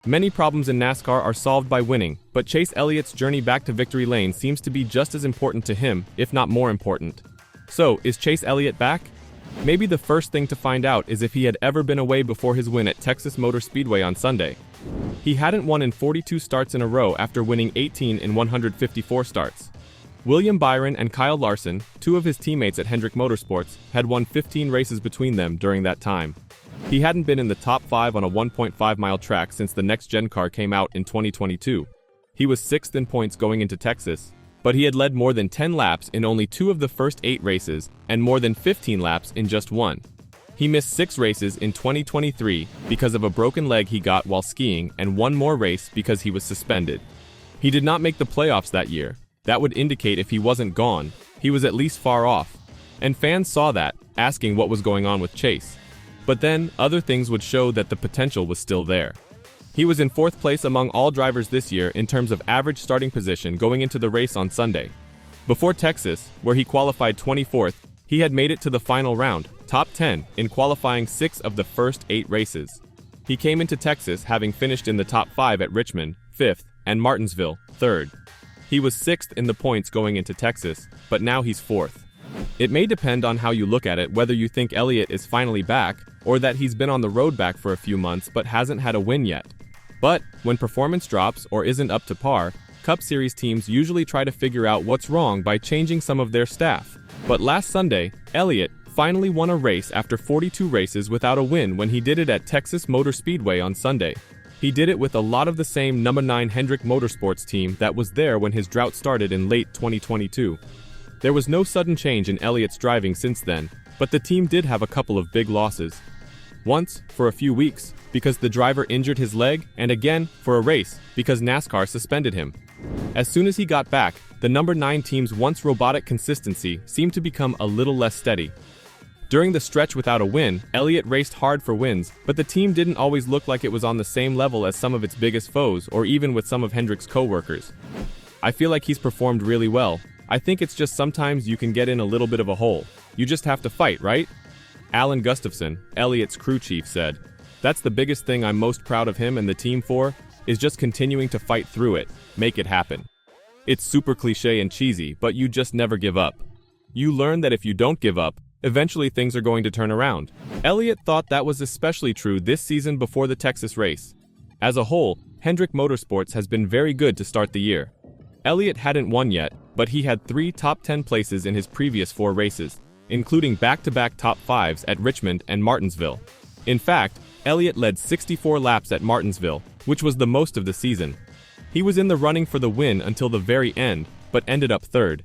Many problems in NASCAR are solved by winning, but Chase Elliott's journey back to victory lane seems to be just as important to him, if not more important. So, is Chase Elliott back? Maybe the first thing to find out is if he had ever been away before his win at Texas Motor Speedway on Sunday. He hadn't won in 42 starts in a row after winning 18 in 154 starts. William Byron and Kyle Larson, two of his teammates at Hendrick Motorsports, had won 15 races between them during that time. He hadn't been in the top 5 on a 1.5-mile track since the next-gen car came out in 2022. He was 6th in points going into Texas, but he had led more than 10 laps in only 2 of the first 8 races and more than 15 laps in just 1. He missed 6 races in 2023 because of a broken leg he got while skiing and 1 more race because he was suspended. He did not make the playoffs that year. That would indicate if he wasn't gone, he was at least far off. And fans saw that, asking what was going on with Chase. But then, other things would show that the potential was still there. He was in 4th place among all drivers this year in terms of average starting position going into the race on Sunday. Before Texas, where he qualified 24th, he had made it to the final round, top 10, in qualifying 6 of the first 8 races. He came into Texas having finished in the top 5 at Richmond, 5th, and Martinsville, 3rd. He was 6th in the points going into Texas, but now he's 4th. It may depend on how you look at it whether you think Elliott is finally back, or that he's been on the road back for a few months but hasn't had a win yet. But, when performance drops or isn't up to par, Cup Series teams usually try to figure out what's wrong by changing some of their staff. But last Sunday, Elliott finally won a race after 42 races without a win when he did it at Texas Motor Speedway on Sunday. He did it with a lot of the same number 9 Hendrick Motorsports team that was there when his drought started in late 2022. There was no sudden change in Elliott's driving since then, but the team did have a couple of big losses. Once, for a few weeks, because the driver injured his leg, and again, for a race, because NASCAR suspended him. As soon as he got back, the number 9 team's once robotic consistency seemed to become a little less steady. During the stretch without a win, Elliott raced hard for wins, but the team didn't always look like it was on the same level as some of its biggest foes or even with some of Hendrick's co-workers. I feel like he's performed really well. I think it's just sometimes you can get in a little bit of a hole. You just have to fight, right? Alan Gustafson, Elliott's crew chief, said, "That's the biggest thing I'm most proud of him and the team for, is just continuing to fight through it, make it happen. It's super cliche and cheesy, but you just never give up. You learn that if you don't give up, eventually things are going to turn around." Elliott thought that was especially true this season before the Texas race. As a whole, Hendrick Motorsports has been very good to start the year. Elliott hadn't won yet, but he had 3 top 10 places in his previous 4 races, including back-to-back top 5s at Richmond and Martinsville. In fact, Elliott led 64 laps at Martinsville, which was the most of the season. He was in the running for the win until the very end, but ended up 3rd.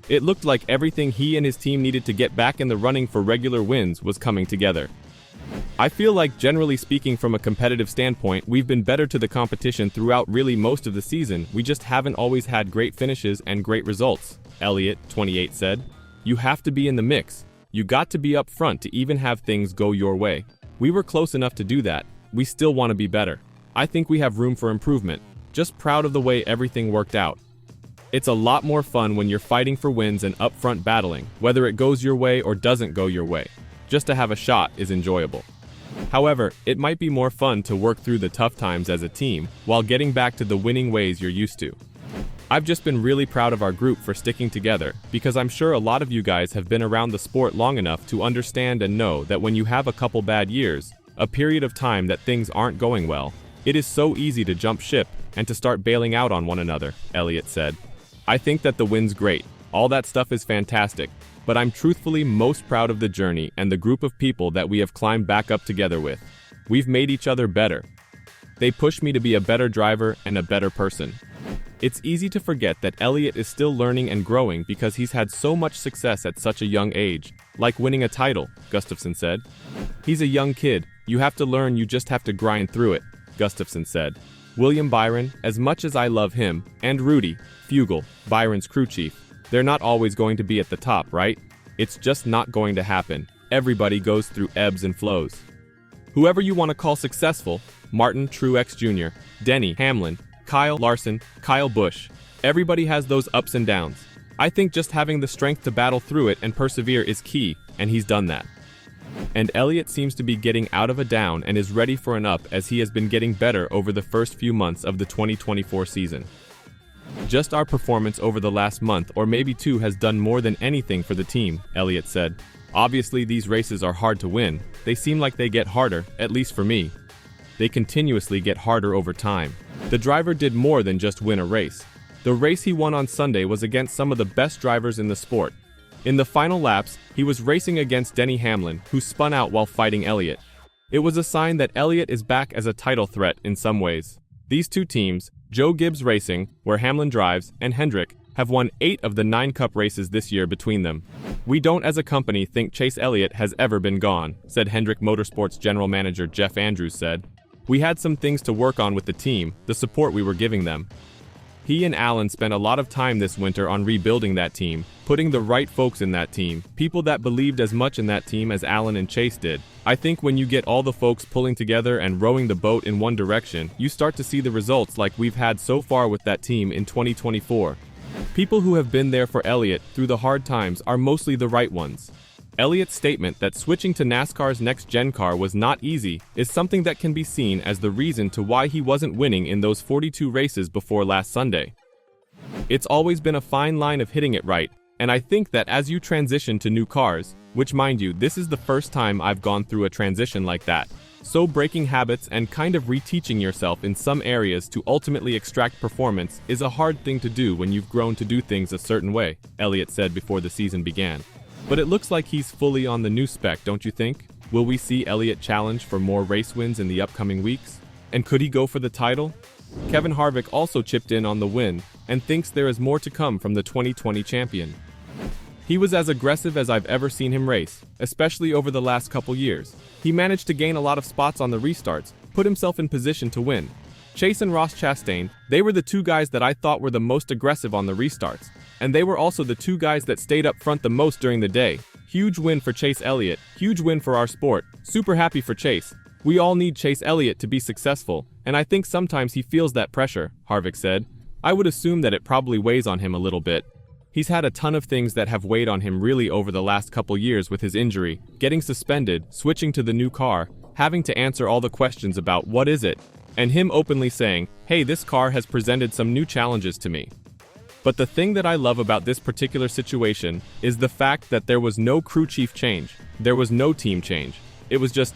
It looked like everything he and his team needed to get back in the running for regular wins was coming together. I feel like, generally speaking from a competitive standpoint, we've been better to the competition throughout really most of the season, we just haven't always had great finishes and great results, Elliott, 28, said. You have to be in the mix. You got to be up front to even have things go your way. We were close enough to do that. We still want to be better. I think we have room for improvement. Just proud of the way everything worked out. It's a lot more fun when you're fighting for wins and up front battling, whether it goes your way or doesn't go your way. Just to have a shot is enjoyable. However, it might be more fun to work through the tough times as a team while getting back to the winning ways you're used to. I've just been really proud of our group for sticking together, because I'm sure a lot of you guys have been around the sport long enough to understand and know that when you have a couple bad years, a period of time that things aren't going well, it is so easy to jump ship and to start bailing out on one another, Elliott said. I think that the win's great. All that stuff is fantastic, but I'm truthfully most proud of the journey and the group of people that we have climbed back up together with. We've made each other better. They push me to be a better driver and a better person. It's easy to forget that Elliott is still learning and growing because he's had so much success at such a young age, like winning a title, Gustafson said. He's a young kid. You have to learn, you just have to grind through it, Gustafson said. William Byron, as much as I love him, and Rudy, Fugel, Byron's crew chief, they're not always going to be at the top, right? It's just not going to happen. Everybody goes through ebbs and flows. Whoever you want to call successful, Martin Truex Jr., Denny Hamlin, Kyle Larson, Kyle Busch, everybody has those ups and downs. I think just having the strength to battle through it and persevere is key, and he's done that. And Elliott seems to be getting out of a down and is ready for an up as he has been getting better over the first few months of the 2024 season. Just our performance over the last month or maybe two has done more than anything for the team, Elliott said. Obviously these races are hard to win. They seem like they get harder, at least for me. They continuously get harder over time. The driver did more than just win a race. The race he won on Sunday was against some of the best drivers in the sport. In the final laps, he was racing against Denny Hamlin, who spun out while fighting Elliott. It was a sign that Elliott is back as a title threat in some ways. These two teams, Joe Gibbs Racing, where Hamlin drives, and Hendrick, have won 8 of the 9 Cup races this year between them. We don't as a company think Chase Elliott has ever been gone, said Hendrick Motorsports General Manager Jeff Andrews said. We had some things to work on with the team, the support we were giving them. He and Alan spent a lot of time this winter on rebuilding that team, putting the right folks in that team, people that believed as much in that team as Alan and Chase did. I think when you get all the folks pulling together and rowing the boat in one direction, you start to see the results like we've had so far with that team in 2024. People who have been there for Elliott through the hard times are mostly the right ones. Elliott's statement that switching to NASCAR's next-gen car was not easy is something that can be seen as the reason to why he wasn't winning in those 42 races before last Sunday. It's always been a fine line of hitting it right, and I think that as you transition to new cars, which mind you, this is the first time I've gone through a transition like that, so breaking habits and kind of reteaching yourself in some areas to ultimately extract performance is a hard thing to do when you've grown to do things a certain way, Elliott said before the season began. But it looks like he's fully on the new spec, don't you think? Will we see Elliott challenge for more race wins in the upcoming weeks? And could he go for the title? Kevin Harvick also chipped in on the win and thinks there is more to come from the 2020 champion. He was as aggressive as I've ever seen him race, especially over the last couple years. He managed to gain a lot of spots on the restarts, put himself in position to win. Chase and Ross Chastain, they were the two guys that I thought were the most aggressive on the restarts. And they were also the two guys that stayed up front the most during the day. Huge win for Chase Elliott, huge win for our sport. Super happy for Chase. We all need Chase Elliott to be successful, and I think sometimes he feels that pressure, Harvick said. I would assume that it probably weighs on him a little bit. He's had a ton of things that have weighed on him really over the last couple years with his injury, getting suspended, switching to the new car, having to answer all the questions about what is it, and him openly saying, hey, this car has presented some new challenges to me. But the thing that I love about this particular situation is the fact that there was no crew chief change. There was no team change. It was just,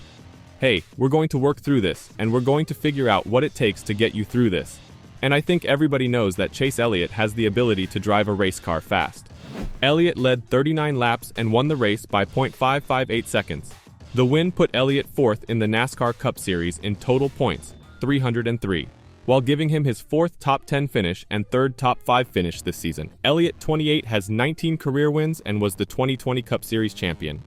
hey, we're going to work through this, and we're going to figure out what it takes to get you through this. And I think everybody knows that Chase Elliott has the ability to drive a race car fast. Elliott led 39 laps and won the race by 0.558 seconds. The win put Elliott fourth in the NASCAR Cup Series in total points, 303. While giving him his 4th top 10 finish and 3rd top 5 finish this season. Elliott, 28, has 19 career wins and was the 2020 Cup Series champion.